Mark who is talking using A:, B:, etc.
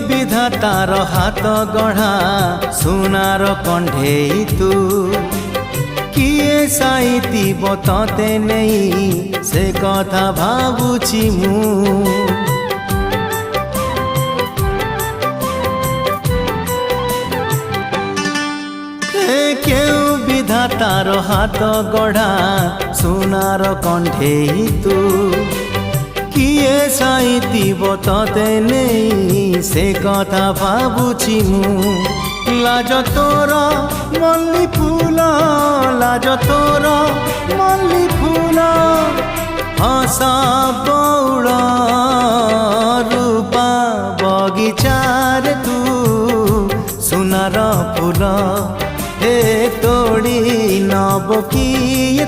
A: विधातार हाथ गढ़ा सुनार कंढेई तू किए साइतिब तते नहीं से कथा भाबुछि मु केउ विधातार हाथ गढ़ा सुनार कंढेई तू किए साइतिब तते नहीं से कथा भाबुछि मु लाज तोर मल्ली फूल लाज तोर मल्ली फूल हस बौड़ रूपा बगीचार तू सुनार फूल हे तोड़ी नब किए